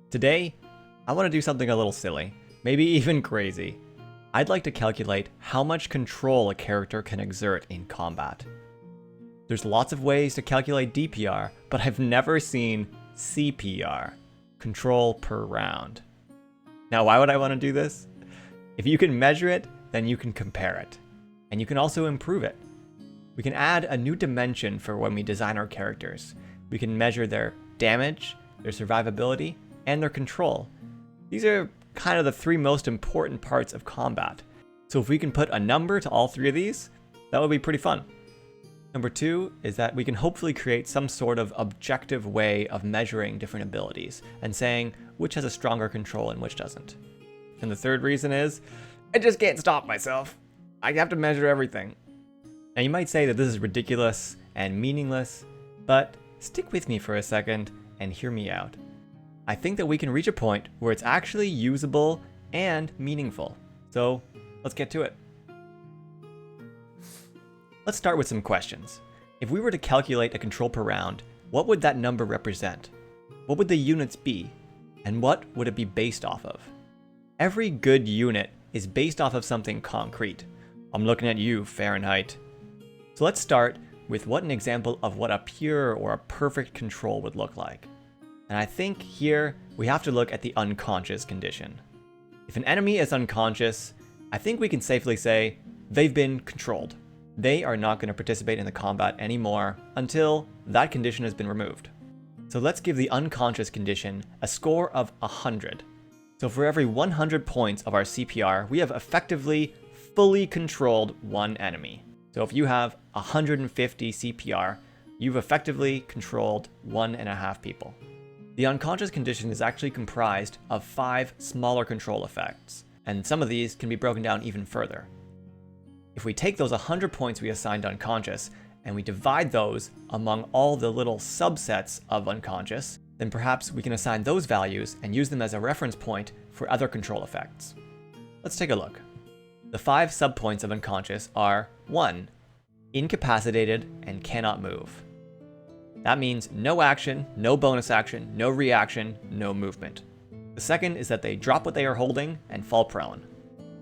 Today, I want to do something a little silly, maybe even crazy. I'd like to calculate how much control a character can exert in combat. There's lots of ways to calculate DPR, but I've never seen CPR, control per round. Now, why would I want to do this? If you can measure it, then you can compare it. And you can also improve it. We can add a new dimension for when we design our characters. We can measure their damage, their survivability, and their control. These are kind of the three most important parts of combat. So if we can put a number to all three of these, that would be pretty fun. Number two is that we can hopefully create some sort of objective way of measuring different abilities and saying which has a stronger control and which doesn't. And the third reason is, I just can't stop myself. I have to measure everything. Now you might say that this is ridiculous and meaningless, but stick with me for a second and hear me out. I think that we can reach a point where it's actually usable and meaningful. So let's get to it. Let's start with some questions. If we were to calculate a control per round, what would that number represent? What would the units be? And what would it be based off of? Every good unit is based off of something concrete. I'm looking at you, Fahrenheit. So let's start with what an example of what a pure or a perfect control would look like. And I think here we have to look at the unconscious condition. If an enemy is unconscious, I think we can safely say they've been controlled. They are not going to participate in the combat anymore until that condition has been removed. So let's give the unconscious condition a score of 100. So for every 100 points of our CPR, we have effectively fully controlled one enemy. So if you have 150 CPR, you've effectively controlled 1.5 people. The unconscious condition is actually comprised of 5 smaller control effects, and some of these can be broken down even further. If we take those 100 points we assigned unconscious and we divide those among all the little subsets of unconscious, then perhaps we can assign those values and use them as a reference point for other control effects. Let's take a look. The 5 subpoints of unconscious are 1. Incapacitated and cannot move. That means no action, no bonus action, no reaction, no movement. The second is that they drop what they are holding and fall prone.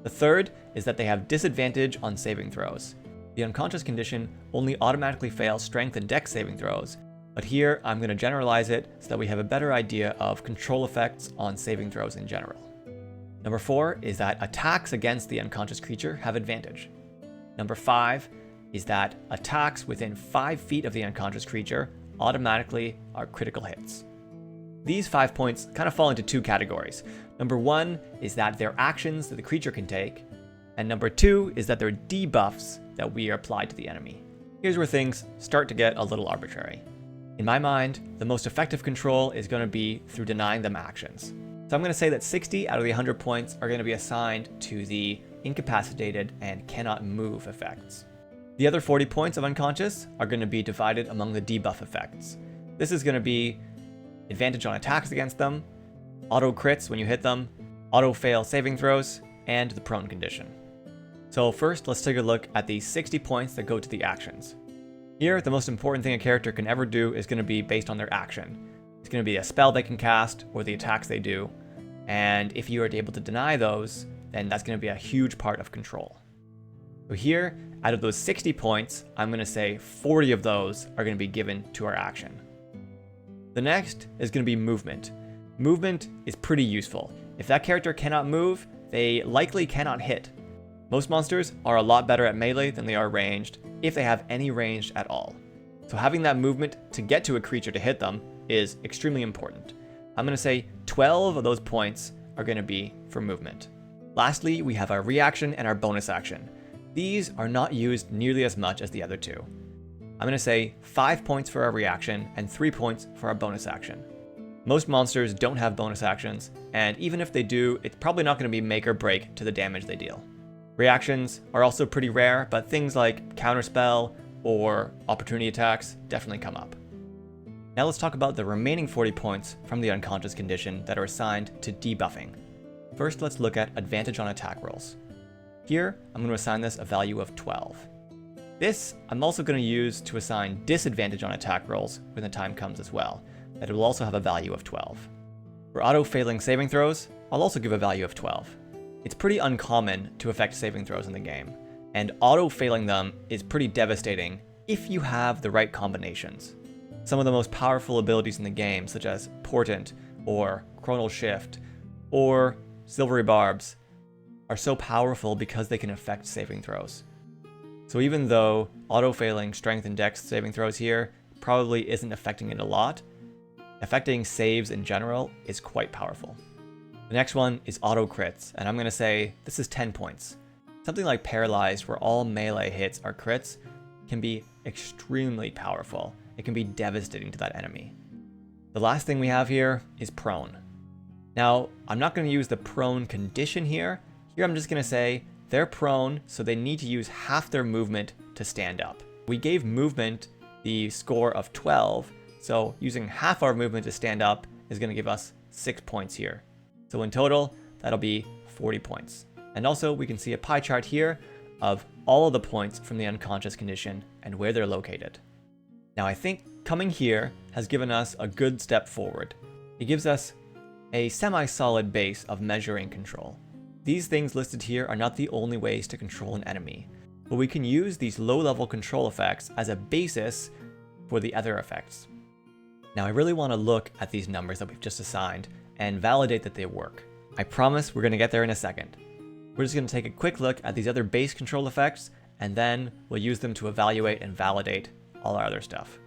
The third is that they have disadvantage on saving throws. The unconscious condition only automatically fails strength and dex saving throws, but here I'm going to generalize it so that we have a better idea of control effects on saving throws in general. Number 4 is that attacks against the unconscious creature have advantage. Number 5 is that attacks within 5 feet of the unconscious creature automatically are critical hits. These 5 points kind of fall into 2 categories. Number 1 is that they're actions that the creature can take, and number 2 is that they're debuffs that we are applied to the enemy. Here's where things start to get a little arbitrary. In my mind, the most effective control is going to be through denying them actions. So I'm going to say that 60 out of the 100 points are going to be assigned to the incapacitated and cannot move effects. The other 40 points of unconscious are going to be divided among the debuff effects. This is going to be advantage on attacks against them, auto crits when you hit them, auto fail saving throws, and the prone condition. So first, let's take a look at the 60 points that go to the actions. Here, the most important thing a character can ever do is going to be based on their action. It's going to be a spell they can cast or the attacks they do, and if you are able to deny those, then that's going to be a huge part of control. So here, out of those 60 points, I'm going to say 40 of those are going to be given to our action. The next is going to be movement. Movement is pretty useful. If that character cannot move, they likely cannot hit. Most monsters are a lot better at melee than they are ranged, if they have any range at all. So having that movement to get to a creature to hit them is extremely important. I'm going to say 12 of those points are going to be for movement. Lastly, we have our reaction and our bonus action. These are not used nearly as much as the other 2. I'm going to say 5 points for our reaction and 3 points for our bonus action. Most monsters don't have bonus actions, and even if they do, it's probably not going to be make or break to the damage they deal. Reactions are also pretty rare, but things like counterspell or opportunity attacks definitely come up. Now let's talk about the remaining 40 points from the unconscious condition that are assigned to debuffing. First, let's look at advantage on attack rolls. Here, I'm going to assign this a value of 12. This, I'm also going to use to assign disadvantage on attack rolls when the time comes as well, that it will also have a value of 12. For auto-failing saving throws, I'll also give a value of 12. It's pretty uncommon to affect saving throws in the game, and auto-failing them is pretty devastating if you have the right combinations. Some of the most powerful abilities in the game, such as Portent, or Chronal Shift, or Silvery Barbs, are so powerful because they can affect saving throws. So even though auto-failing Strength and Dex saving throws here probably isn't affecting it a lot, affecting saves in general is quite powerful. The next one is auto crits, and I'm going to say this is 10 points. Something like Paralyzed, where all melee hits are crits, can be extremely powerful. It can be devastating to that enemy. The last thing we have here is Prone. Now, I'm not going to use the Prone condition here. Here I'm just going to say they're prone, so they need to use half their movement to stand up. We gave movement the score of 12, so using half our movement to stand up is going to give us 6 points here. So in total, that'll be 40 points. And also we can see a pie chart here of all of the points from the unconscious condition and where they're located. Now I think coming here has given us a good step forward. It gives us a semi-solid base of measuring control. These things listed here are not the only ways to control an enemy, but we can use these low-level control effects as a basis for the other effects. Now I really want to look at these numbers that we've just assigned and validate that they work. I promise we're going to get there in a second. We're just going to take a quick look at these other base control effects, and then we'll use them to evaluate and validate all our other stuff.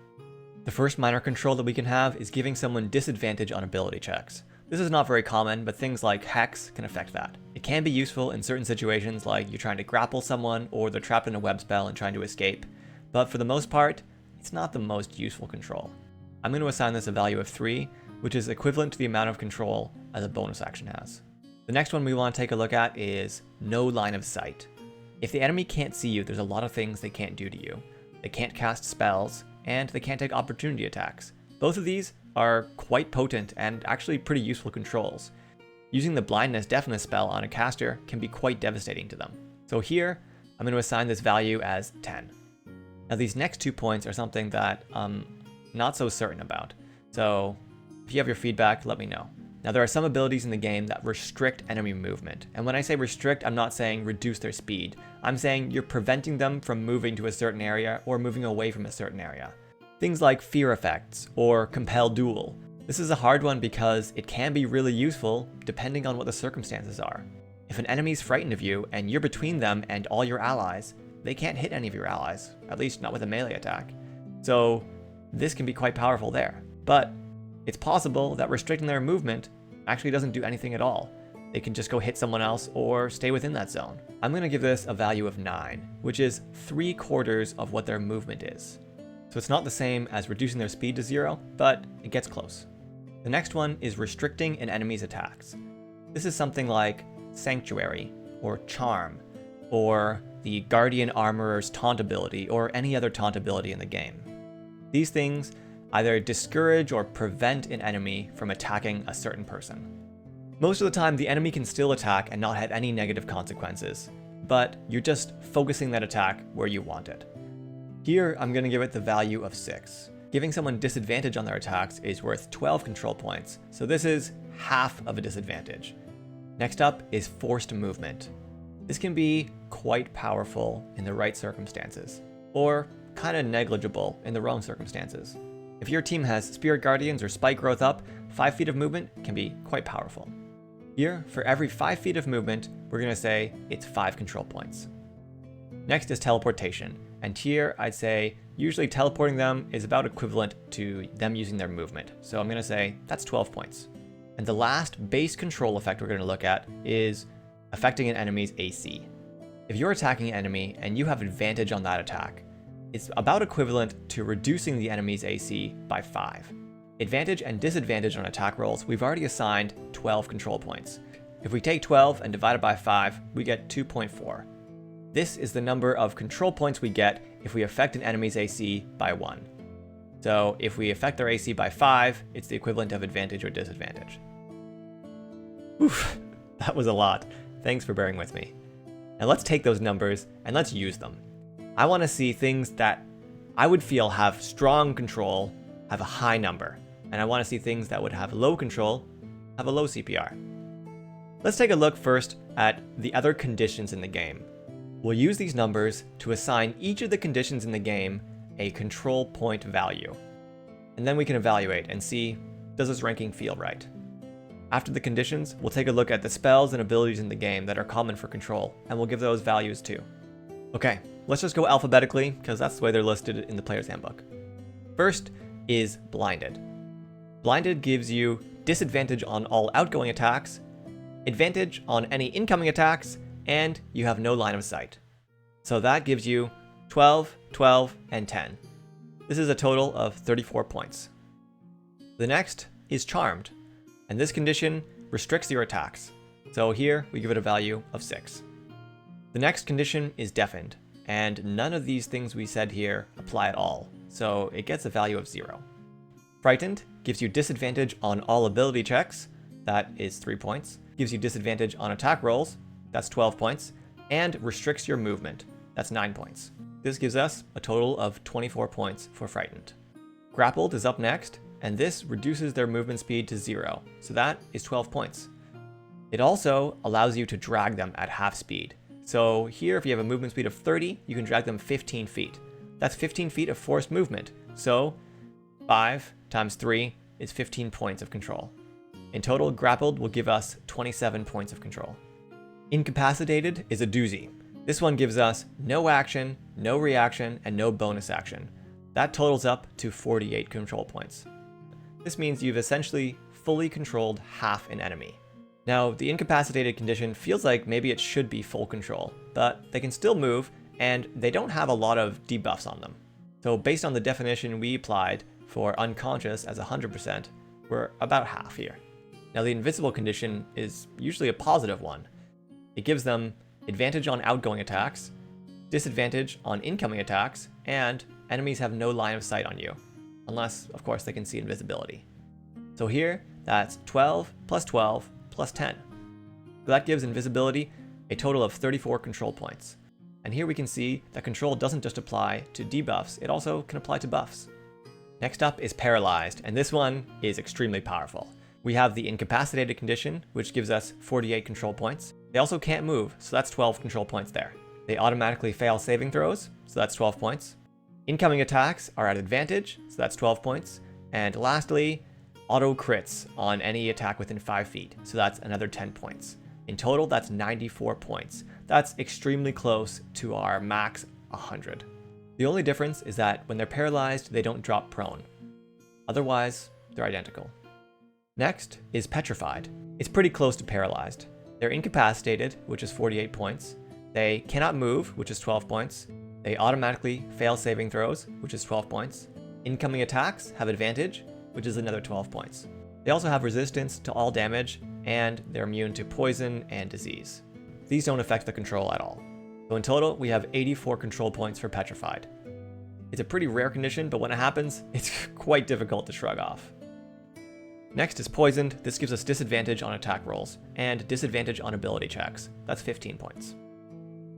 The first minor control that we can have is giving someone disadvantage on ability checks. This is not very common, but things like Hex can affect that. It can be useful in certain situations like you're trying to grapple someone or they're trapped in a web spell and trying to escape, but for the most part, it's not the most useful control. I'm going to assign this a value of 3, which is equivalent to the amount of control as a bonus action has. The next one we want to take a look at is no line of sight. If the enemy can't see you, there's a lot of things they can't do to you. They can't cast spells, and they can't take opportunity attacks. Both of these are quite potent and actually pretty useful controls. Using the blindness deafness spell on a caster can be quite devastating to them. So here, I'm going to assign this value as 10. Now these next 2 points are something that I'm not so certain about. So if you have your feedback, let me know. Now there are some abilities in the game that restrict enemy movement. And when I say restrict, I'm not saying reduce their speed. I'm saying you're preventing them from moving to a certain area or moving away from a certain area. Things like fear effects or compel duel. This is a hard one because it can be really useful depending on what the circumstances are. If an enemy's frightened of you and you're between them and all your allies, they can't hit any of your allies, at least not with a melee attack. So this can be quite powerful there. But it's possible that restricting their movement actually doesn't do anything at all. They can just go hit someone else or stay within that zone. I'm going to give this a value of 9, which is 3/4 of what their movement is. So it's not the same as reducing their speed to 0, but it gets close. The next one is restricting an enemy's attacks. This is something like Sanctuary, or Charm, or the Guardian Armorer's taunt ability, or any other taunt ability in the game. These things either discourage or prevent an enemy from attacking a certain person. Most of the time, the enemy can still attack and not have any negative consequences, but you're just focusing that attack where you want it. Here, I'm going to give it the value of 6. Giving someone disadvantage on their attacks is worth 12 control points, so this is half of a disadvantage. Next up is forced movement. This can be quite powerful in the right circumstances, or kind of negligible in the wrong circumstances. If your team has Spirit Guardians or Spike Growth up, 5 feet of movement can be quite powerful. Here, for every 5 feet of movement, we're going to say it's 5 control points. Next is teleportation. And here, I'd say usually teleporting them is about equivalent to them using their movement. So I'm going to say that's 12 points. And the last base control effect we're going to look at is affecting an enemy's AC. If you're attacking an enemy and you have advantage on that attack, it's about equivalent to reducing the enemy's AC by 5. Advantage and disadvantage on attack rolls, we've already assigned 12 control points. If we take 12 and divide it by 5, we get 2.4. This is the number of control points we get if we affect an enemy's AC by 1. So if we affect their AC by 5, it's the equivalent of advantage or disadvantage. Oof, that was a lot. Thanks for bearing with me. Now let's take those numbers and let's use them. I want to see things that I would feel have strong control, have a high number. And I want to see things that would have low control, have a low CPR. Let's take a look first at the other conditions in the game. We'll use these numbers to assign each of the conditions in the game a control point value. And then we can evaluate and see, does this ranking feel right? After the conditions, we'll take a look at the spells and abilities in the game that are common for control, and we'll give those values too. Okay, let's just go alphabetically, because that's the way they're listed in the player's handbook. First is Blinded. Blinded gives you disadvantage on all outgoing attacks, advantage on any incoming attacks, and you have no line of sight. So that gives you 12, 12, and 10. This is a total of 34 points. The next is Charmed, and this condition restricts your attacks. So here we give it a value of 6. The next condition is Deafened, and none of these things we said here apply at all, so it gets a value of 0. Frightened gives you disadvantage on all ability checks, that is 3 points, gives you disadvantage on attack rolls, that's 12 points, and restricts your movement, that's 9 points. This gives us a total of 24 points for Frightened. Grappled is up next, and this reduces their movement speed to 0, so that is 12 points. It also allows you to drag them at half speed. So here, if you have a movement speed of 30, you can drag them 15 feet. That's 15 feet of forced movement, so 5 times 3 is 15 points of control. In total, Grappled will give us 27 points of control. Incapacitated is a doozy. This one gives us no action, no reaction, and no bonus action. That totals up to 48 control points. This means you've essentially fully controlled half an enemy. Now, the incapacitated condition feels like maybe it should be full control, but they can still move, and they don't have a lot of debuffs on them. So based on the definition we applied for unconscious as 100%, we're about half here. Now, the invisible condition is usually a positive one. It gives them advantage on outgoing attacks, disadvantage on incoming attacks, and enemies have no line of sight on you, unless, of course, they can see invisibility. So here, that's 12 plus 12 plus 10. So that gives invisibility a total of 34 control points. And here we can see that control doesn't just apply to debuffs, it also can apply to buffs. Next up is Paralyzed, and this one is extremely powerful. We have the incapacitated condition, which gives us 48 control points. They also can't move, so that's 12 control points there. They automatically fail saving throws, so that's 12 points. Incoming attacks are at advantage, so that's 12 points. And lastly, auto crits on any attack within 5 feet, so that's another 10 points. In total, that's 94 points. That's extremely close to our max 100. The only difference is that when they're paralyzed, they don't drop prone. Otherwise, they're identical. Next is Petrified. It's pretty close to paralyzed. They're incapacitated, which is 48 points. They cannot move, which is 12 points. They automatically fail saving throws, which is 12 points. Incoming attacks have advantage, which is another 12 points. They also have resistance to all damage, and they're immune to poison and disease. These don't affect the control at all. So in total, we have 84 control points for Petrified. It's a pretty rare condition, but when it happens, it's quite difficult to shrug off. Next is Poisoned. This gives us disadvantage on attack rolls, and disadvantage on ability checks. That's 15 points.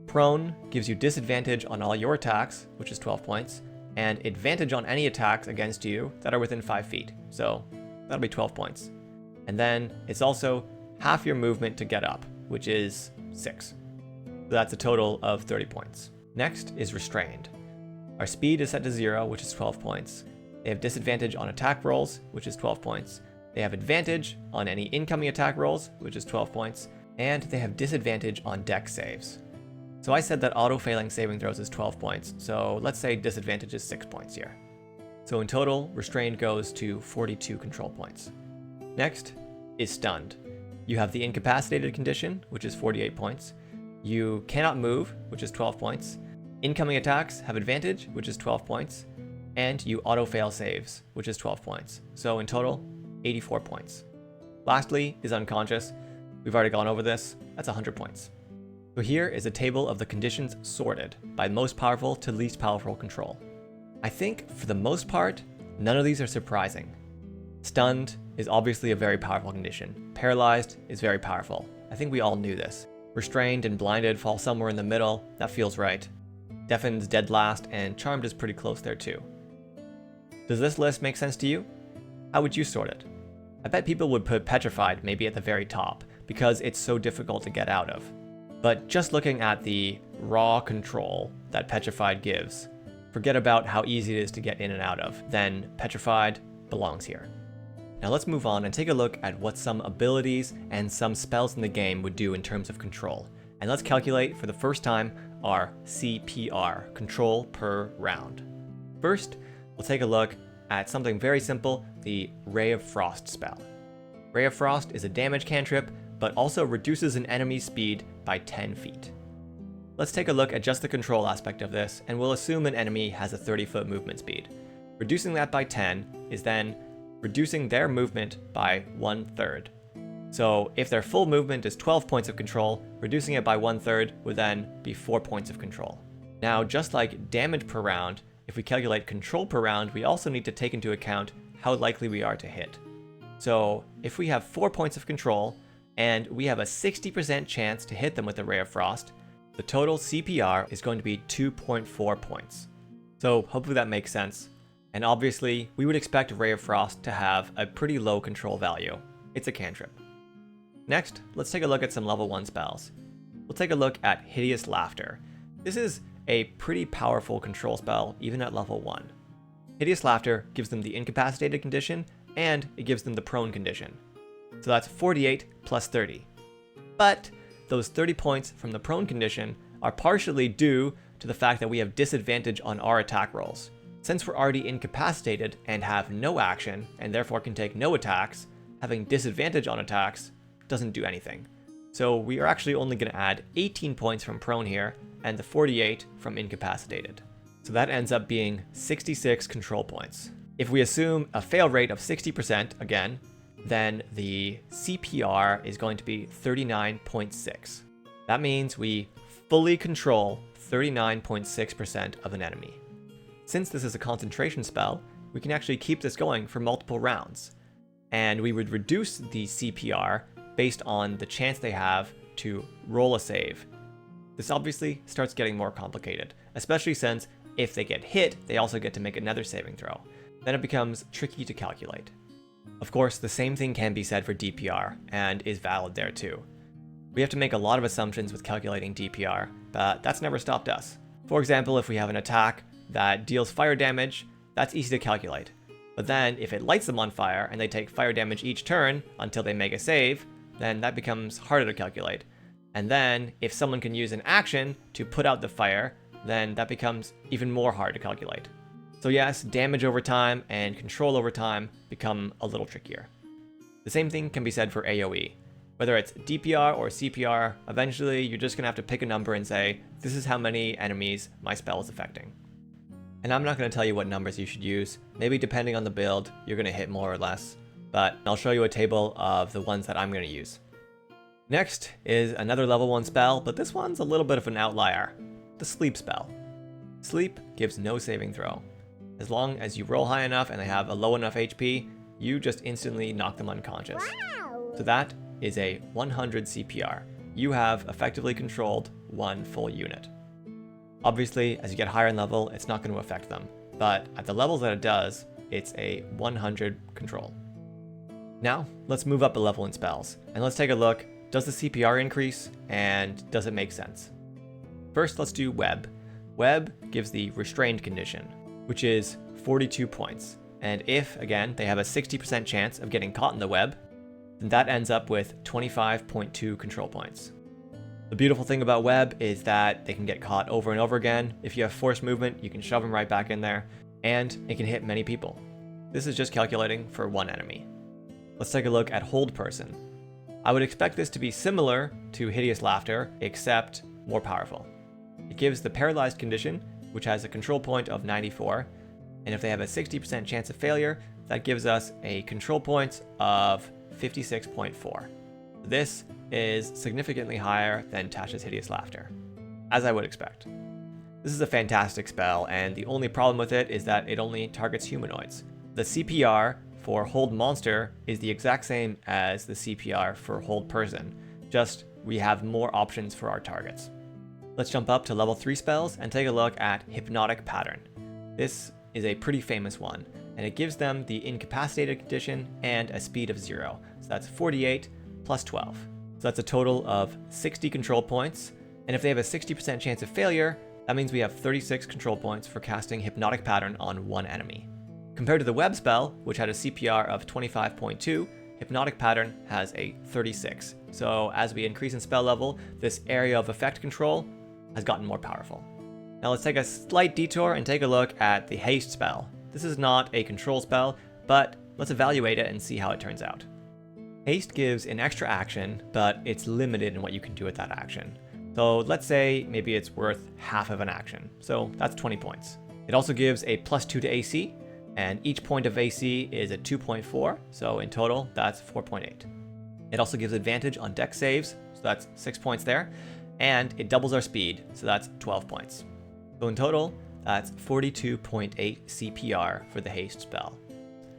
Prone gives you disadvantage on all your attacks, which is 12 points, and advantage on any attacks against you that are within 5 feet, so that'll be 12 points. And then it's also half your movement to get up, which is 6. So that's a total of 30 points. Next is Restrained. Our speed is set to 0, which is 12 points. They have disadvantage on attack rolls, which is 12 points. They have advantage on any incoming attack rolls, which is 12 points. And they have disadvantage on dex saves. So I said that auto-failing saving throws is 12 points, so let's say disadvantage is 6 points here. So in total, Restrained goes to 42 control points. Next is Stunned. You have the incapacitated condition, which is 48 points. You cannot move, which is 12 points. Incoming attacks have advantage, which is 12 points. And you auto-fail saves, which is 12 points. So in total, 84 points. Lastly is Unconscious. We've already gone over this. That's 100 points. So here is a table of the conditions sorted by most powerful to least powerful control. I think, for the most part, none of these are surprising. Stunned is obviously a very powerful condition. Paralyzed is very powerful. I think we all knew this. Restrained and Blinded fall somewhere in the middle. That feels right. Deafened's dead last, and Charmed is pretty close there too. Does this list make sense to you? How would you sort it? I bet people would put Petrified maybe at the very top, because it's so difficult to get out of. But just looking at the raw control that Petrified gives, forget about how easy it is to get in and out of, then Petrified belongs here. Now let's move on and take a look at what some abilities and some spells in the game would do in terms of control. And let's calculate for the first time our CPR, control per round. First, we'll take a look at something very simple, the Ray of Frost spell. Ray of Frost is a damage cantrip, but also reduces an enemy's speed by 10 feet. Let's take a look at just the control aspect of this, and we'll assume an enemy has a 30-foot movement speed. Reducing that by 10 is then reducing their movement by 1/3. So if their full movement is 12 points of control, reducing it by 1/3 would then be 4 points of control. Now, just like damage per round, if we calculate control per round, we also need to take into account how likely we are to hit. So if we have 4 points of control, and we have a 60% chance to hit them with the Ray of Frost, the total CPR is going to be 2.4 points. So hopefully that makes sense. And obviously, we would expect Ray of Frost to have a pretty low control value. It's a cantrip. Next, let's take a look at some level 1 spells. We'll take a look at Hideous Laughter. This is a pretty powerful control spell, even at level 1. Hideous Laughter gives them the incapacitated condition, and it gives them the prone condition. So that's 48 plus 30. But those 30 points from the prone condition are partially due to the fact that we have disadvantage on our attack rolls. Since we're already incapacitated and have no action, and therefore can take no attacks, having disadvantage on attacks doesn't do anything. So we are actually only going to add 18 points from prone here, and the 48 from incapacitated. So that ends up being 66 control points. If we assume a fail rate of 60% again, then the CPR is going to be 39.6. That means we fully control 39.6% of an enemy. Since this is a concentration spell, we can actually keep this going for multiple rounds. And we would reduce the CPR based on the chance they have to roll a save. This obviously starts getting more complicated, especially since if they get hit, they also get to make another saving throw. Then it becomes tricky to calculate. Of course, the same thing can be said for DPR, and is valid there too. We have to make a lot of assumptions with calculating DPR, but that's never stopped us. For example, if we have an attack that deals fire damage, that's easy to calculate. But then, if it lights them on fire and they take fire damage each turn until they make a save, then that becomes harder to calculate. And then, if someone can use an action to put out the fire, then that becomes even more hard to calculate. So yes, damage over time and control over time become a little trickier. The same thing can be said for AoE. Whether it's DPR or CPR, eventually you're just going to have to pick a number and say, this is how many enemies my spell is affecting. And I'm not going to tell you what numbers you should use. Maybe depending on the build, you're going to hit more or less. But I'll show you a table of the ones that I'm going to use. Next is another level 1 spell, but this one's a little bit of an outlier. The Sleep spell. Sleep gives no saving throw. As long as you roll high enough and they have a low enough HP, you just instantly knock them unconscious. Wow. So that is a 100 CPR. You have effectively controlled one full unit. Obviously, as you get higher in level, it's not going to affect them. But at the levels that it does, it's a 100 control. Now, let's move up a level in spells. And let's take a look, does the CPR increase, and does it make sense? First, let's do Web. Web gives the restrained condition, which is 42 points. And if, again, they have a 60% chance of getting caught in the web, then that ends up with 25.2 control points. The beautiful thing about web is that they can get caught over and over again. If you have forced movement, you can shove them right back in there, and it can hit many people. This is just calculating for one enemy. Let's take a look at Hold Person. I would expect this to be similar to Hideous Laughter, except more powerful. It gives the paralyzed condition, which has a control point of 94, and if they have a 60% chance of failure, that gives us a control points of 56.4. This is significantly higher than Tasha's Hideous Laughter, as I would expect. This is a fantastic spell, and the only problem with it is that it only targets humanoids. The CPR for Hold Monster is the exact same as the CPR for Hold Person, just we have more options for our targets. Let's jump up to level 3 spells and take a look at Hypnotic Pattern. This is a pretty famous one, and it gives them the incapacitated condition and a speed of 0. So that's 48 plus 12. So that's a total of 60 control points, and if they have a 60% chance of failure, that means we have 36 control points for casting Hypnotic Pattern on one enemy. Compared to the web spell, which had a CPR of 25.2, Hypnotic Pattern has a 36. So as we increase in spell level, this area of effect control has gotten more powerful. Now let's take a slight detour and take a look at the haste spell. This is not a control spell, but let's evaluate it and see how it turns out. Haste gives an extra action, but it's limited in what you can do with that action. So let's say maybe it's worth half of an action, so that's 20 points. It also gives a +2 to AC, and each point of AC is a 2.4, so in total that's 4.8. It also gives advantage on dex saves, so that's 6 points there, and it doubles our speed, so that's 12 points. So in total, that's 42.8 CPR for the haste spell.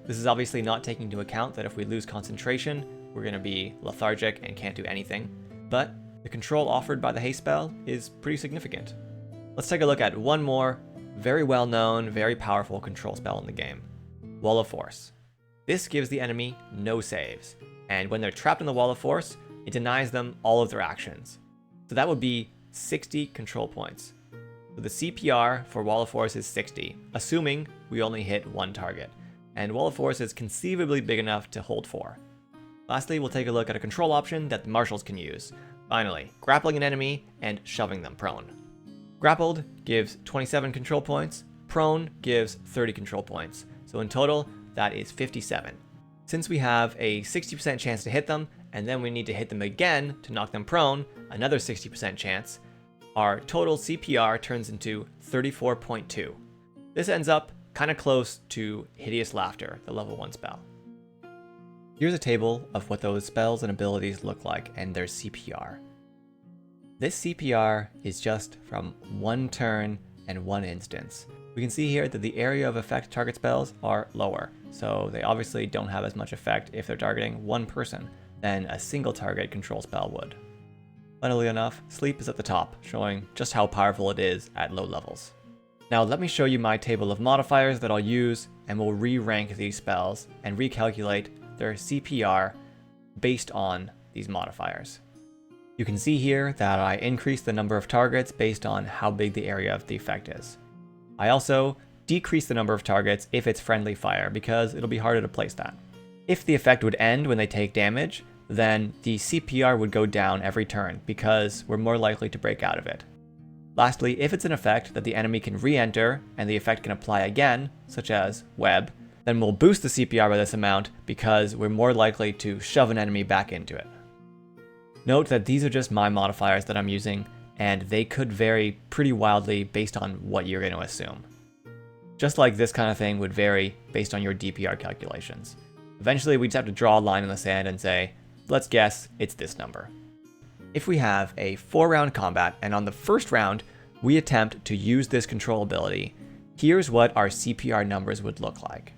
This is obviously not taking into account that if we lose concentration, we're going to be lethargic and can't do anything, but the control offered by the haste spell is pretty significant. Let's take a look at one more very well known, very powerful control spell in the game, Wall of Force. This gives the enemy no saves, and when they're trapped in the Wall of Force, it denies them all of their actions. So that would be 60 control points. So the CPR for Wall of Force is 60, assuming we only hit one target, and Wall of Force is conceivably big enough to hold 4. Lastly, we'll take a look at a control option that the marshals can use. Finally, grappling an enemy and shoving them prone. Grappled gives 27 control points, prone gives 30 control points, so in total that is 57. Since we have a 60% chance to hit them, and then we need to hit them again to knock them prone, another 60% chance, our total CPR turns into 34.2. This ends up kind of close to Hideous Laughter, the level 1 spell. Here's a table of what those spells and abilities look like and their CPR. This CPR is just from one turn and one instance. We can see here that the area of effect target spells are lower, so they obviously don't have as much effect if they're targeting one person than a single target control spell would. Funnily enough, sleep is at the top, showing just how powerful it is at low levels. Now let me show you my table of modifiers that I'll use, and we'll re-rank these spells and recalculate their CPR based on these modifiers. You can see here that I increase the number of targets based on how big the area of the effect is. I also decrease the number of targets if it's friendly fire, because it'll be harder to place that. If the effect would end when they take damage, then the CPR would go down every turn, because we're more likely to break out of it. Lastly, if it's an effect that the enemy can re-enter and the effect can apply again, such as web, then we'll boost the CPR by this amount because we're more likely to shove an enemy back into it. Note that these are just my modifiers that I'm using, and they could vary pretty wildly based on what you're going to assume. Just like this kind of thing would vary based on your DPR calculations. Eventually we'd just have to draw a line in the sand and say, let's guess it's this number. If we have a 4-round combat and on the first round we attempt to use this control ability, here's what our CPR numbers would look like.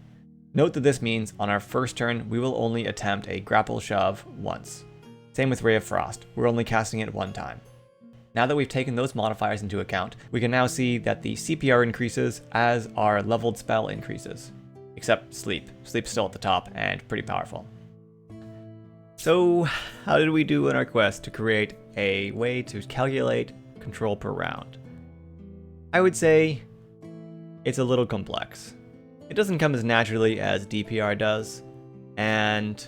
Note that this means on our first turn we will only attempt a grapple shove once. Same with Ray of Frost, we're only casting it one time. Now that we've taken those modifiers into account, we can now see that the CPR increases as our leveled spell increases. Except Sleep. Sleep's still at the top and pretty powerful. So, how did we do in our quest to create a way to calculate control per round? I would say it's a little complex. It doesn't come as naturally as DPR does, and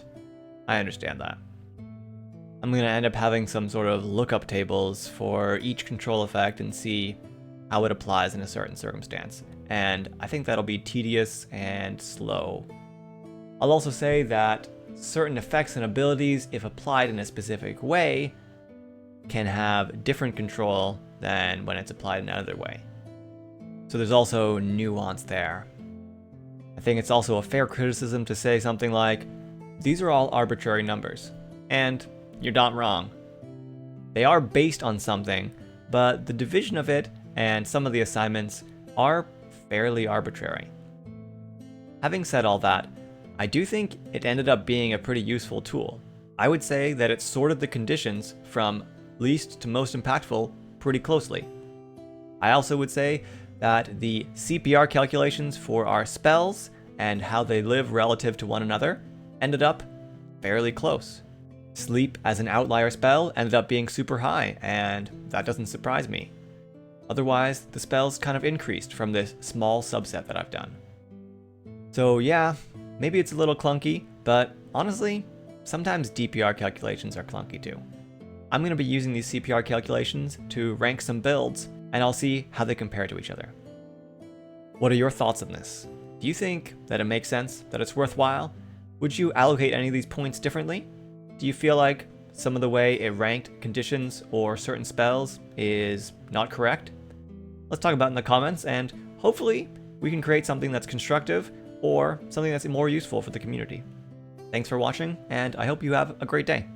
I understand that. I'm going to end up having some sort of lookup tables for each control effect and see how it applies in a certain circumstance, and I think that'll be tedious and slow. I'll also say that certain effects and abilities, if applied in a specific way, can have different control than when it's applied in another way. So there's also nuance there. I think it's also a fair criticism to say something like, these are all arbitrary numbers, and you're not wrong. They are based on something, but the division of it and some of the assignments are fairly arbitrary. Having said all that, I do think it ended up being a pretty useful tool. I would say that it sorted the conditions from least to most impactful pretty closely. I also would say that the CPR calculations for our spells and how they live relative to one another ended up fairly close. Sleep as an outlier spell ended up being super high, and that doesn't surprise me. Otherwise, the spells kind of increased from this small subset that I've done. So yeah, maybe it's a little clunky, but honestly, sometimes DPR calculations are clunky too. I'm going to be using these CPR calculations to rank some builds, and I'll see how they compare to each other. What are your thoughts on this? Do you think that it makes sense, that it's worthwhile? Would you allocate any of these points differently? Do you feel like some of the way it ranked conditions or certain spells is not correct? Let's talk about it in the comments, and hopefully we can create something that's constructive or something that's more useful for the community. Thanks for watching, and I hope you have a great day.